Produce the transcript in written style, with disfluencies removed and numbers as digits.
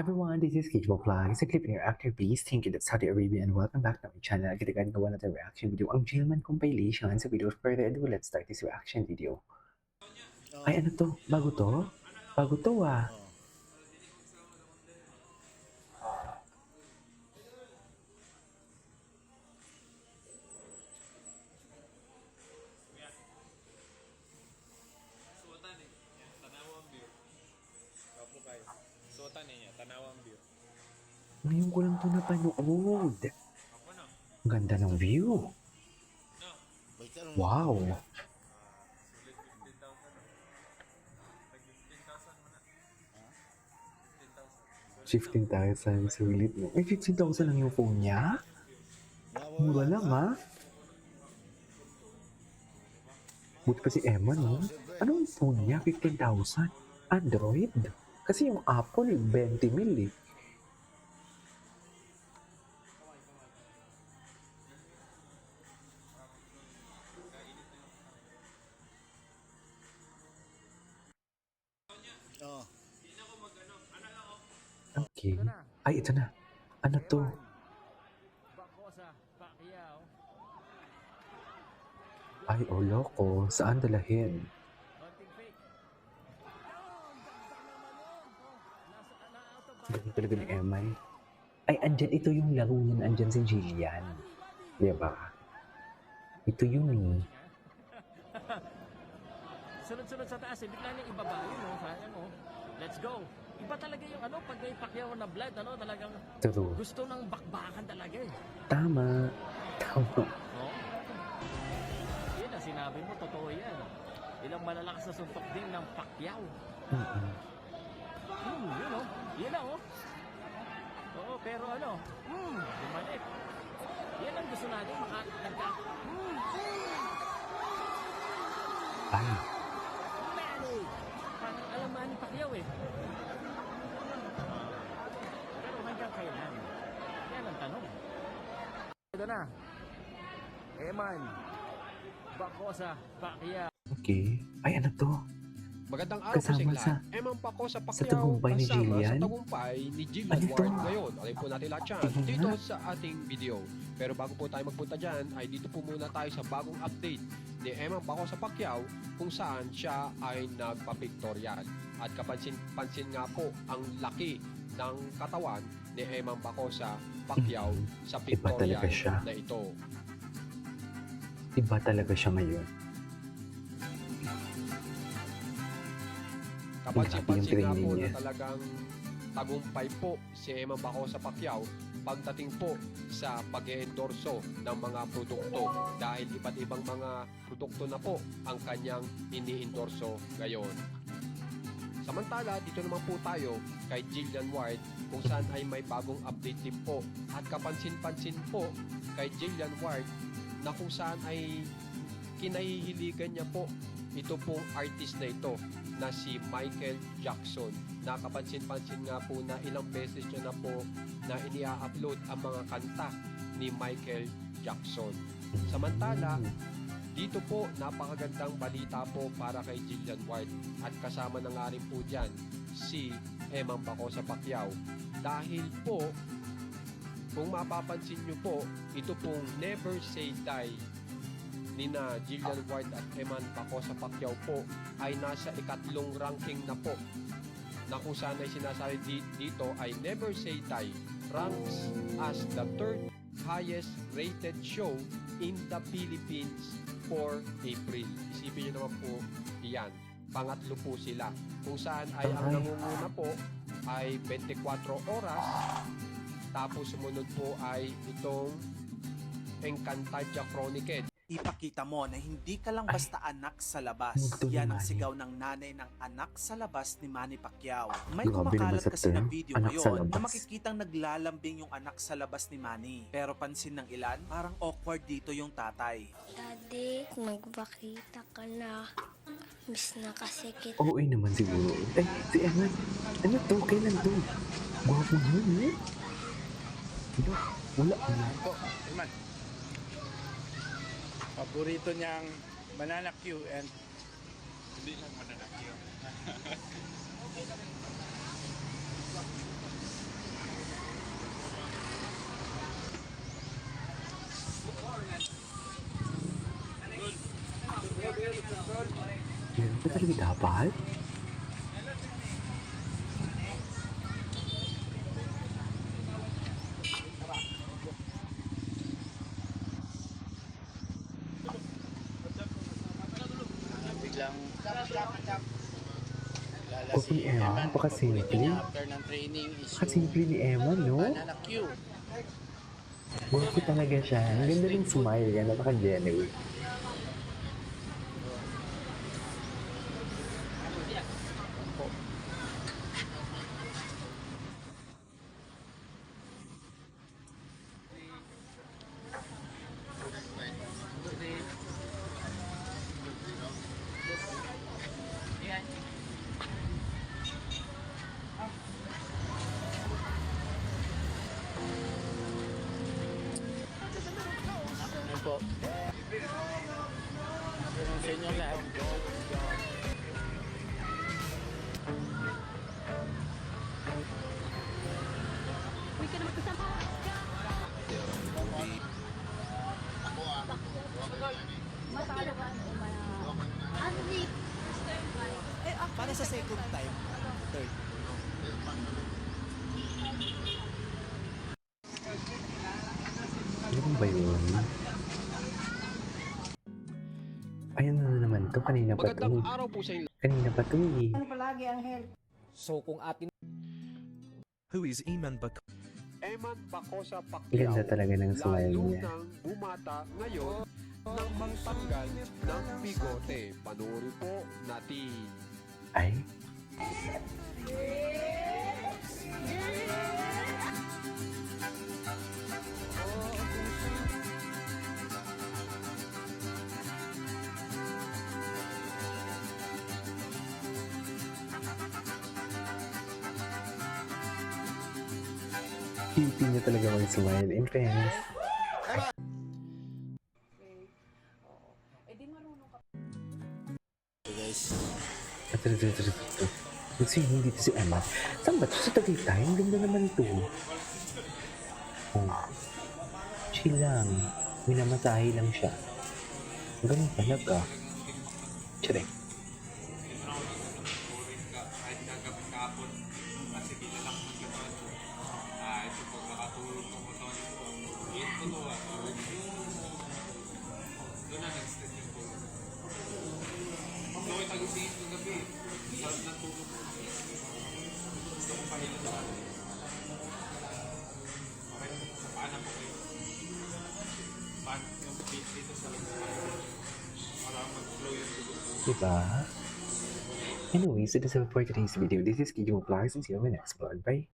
Everyone, this is Kate Vlog. It's a clip in your actor base. Thank you, that's Saudi Arabia, and welcome back to my channel. Agad gawa natin reaction video ang Jillman compilation. So without further ado, let's start this reaction video. Ay, ano to? Bago to? Bago to ah. Suotan eh, tanawang view. Kapo kayo. Suotan eh, tanawang view. Ngayon ko lang to napanood. Ako na. Ganda ng view. No. Wow. Sulit 15,000 na. Tag 15,000 mo na. 15,000. 15,000 sulit mo. Ay, 15,000 lang yung phone niya? Mura lang ha? Buti pa si Emma, no? Anong phone niya? 15,000? Android? Kasi yung Apple, 20 mil eh. Oh. Okay. Ay, ito na. Ano to? Bako sa Pacquiao. Ay, oh loko. Saan dalahin? Konting fake. Ganda talaga ni Emma eh. Ay, andyan. Ito yung laro niya. Andyan si Jillian. Diba? Ito yun eh. Sunod-sunod sa taas, bigla niyang ibaba yun, no? Sayang, oh. Let's go. Iba talaga yung ano, pag may Pacquiao na blood, ano, talagang True. gusto ng bakbakan talaga eh. Tama. Tama. Oh. Yun ang sinabi mo, totoo yan. Ilang malalakas na suntok din ng Pacquiao. Yun, oh. Yun na, oh. Oo, pero ano, bumalik. Yan ang gusto natin, makakagka. Ay. Manny! Parang alam Manny Pacquiao eh. Pero hanggang kailan? Yan ang tanong. Ito na. Eman. Bako sa Pacquiao. Okay. Ay, ano to? Magandang araw po sa Kasama lahat. sa- Emang Paco sa sa Pacquiao, tagumpay ni kasama Jillian? sa tagumpay ni Jillian Ano to? Ward ngayon. Alin po natin lahat yan Tingnan dito nga. sa ating video. Pero bago po tayo magpunta dyan, ay dito po muna tayo sa bagong update ni Emang Paco sa Pacquiao kung saan siya ay nagpa-pictorial. At kapansin-pansin nga po ang laki ng katawan ni Emang Paco sa Pacquiao sa Iba pictorial talaga siya. na ito. Iba talaga siya ngayon. Kapansin-pansin Grabe yung nga po training na niya. talagang tagumpay po si Emma Baco sa Pacquiao pagdating po sa pag-endorso ng mga produkto dahil iba't ibang mga produkto na po ang kanyang ini-endorso ngayon. Samantala, dito naman po tayo kay Jillian Ward kung saan ay may bagong update din po at kapansin-pansin po kay Jillian Ward na kung saan ay kinahihiligan niya po ito pong artist na ito na si Michael Jackson. Nakapansin-pansin nga po na ilang beses niya na po na inia-upload ang mga kanta ni Michael Jackson. Samantala, dito po napakagandang balita po para kay Jillian Ward at kasama na nga rin po dyan si Emang Paco sa Pacquiao dahil po kung mapapansin nyo po ito pong Never Say Die nina Jillian Ward at Eman Paco sa Pacquiao po ay nasa ikatlong ranking na po na kung saan ay sinasabi dito ay Never Say Die ranks as the third highest rated show in the Philippines for April. Isipin nyo naman po iyan. Pangatlo po sila. Kung saan ay ang nangunguna po ay 24 oras tapos sumunod po ay itong Encantadia Chronicle. Ipakita mo na hindi ka lang basta anak sa labas. Multo Yan ni ang Manny. sigaw ng nanay ng anak sa labas ni Manny Pacquiao. May Grabe kumakalat naman sa kasi na term, video anak sa ngayon na labas. makikitang naglalambing yung anak sa labas ni Manny. Pero pansin ng ilan, parang awkward dito yung tatay. Daddy, magpakita ka na. Miss na kasi kita. Oo naman siguro. Ay, si Emma. Ano to? Kailan to? Gwapo yun eh. Wala. Po, Iman. Paborito niyang banana Q and Hindi lang mananakyo. talaga dapat? biglang O kung Emma, baka simple. after ng training is Kasimple ni Emma, no? banana Q. Guwapo talaga siya. Ang ganda ng smile niya, napaka-genuine. Ano po? Ganun sa inyo lahat. Para sa second time, third. Ano ba yun? Ayan na naman to. Kanina pa to. Magandang araw po sa inyo. Kanina pa to eh. So kung atin Who is Iman Bak? Eman Bacosa Pacquiao. Ganda talaga ng smile Lalo niya. nang bumata ngayon nang magtanggal ng bigote. Panoorin po natin. Ay, cutie niya talaga mag-smile. In fairness. So guys, Ito. Nagswimming dito si Emma. Saan ba ito? Sa Tagaytay? Ang ganda naman ito. Oh. Chill lang. Minamasahe lang siya. Ganun talaga. Tsarek. Kahit kagabi kahapon, kasi kilalak ng gano'n. Ito pag nakatulog ng katawan ko, ito to doon na nag-stress yung tulog. So, tagisingin ko gabi. Sarap ng tulog ko. Gusto ko pahinga sa akin. Okay, sa paanan ko kayo. Paan yung beat dito sa loob. Para mag-flow yung tulog ko. Diba? Anyways, so that's all for today's video. This is Kijimo Vlogs and see you on my next vlog. Bye!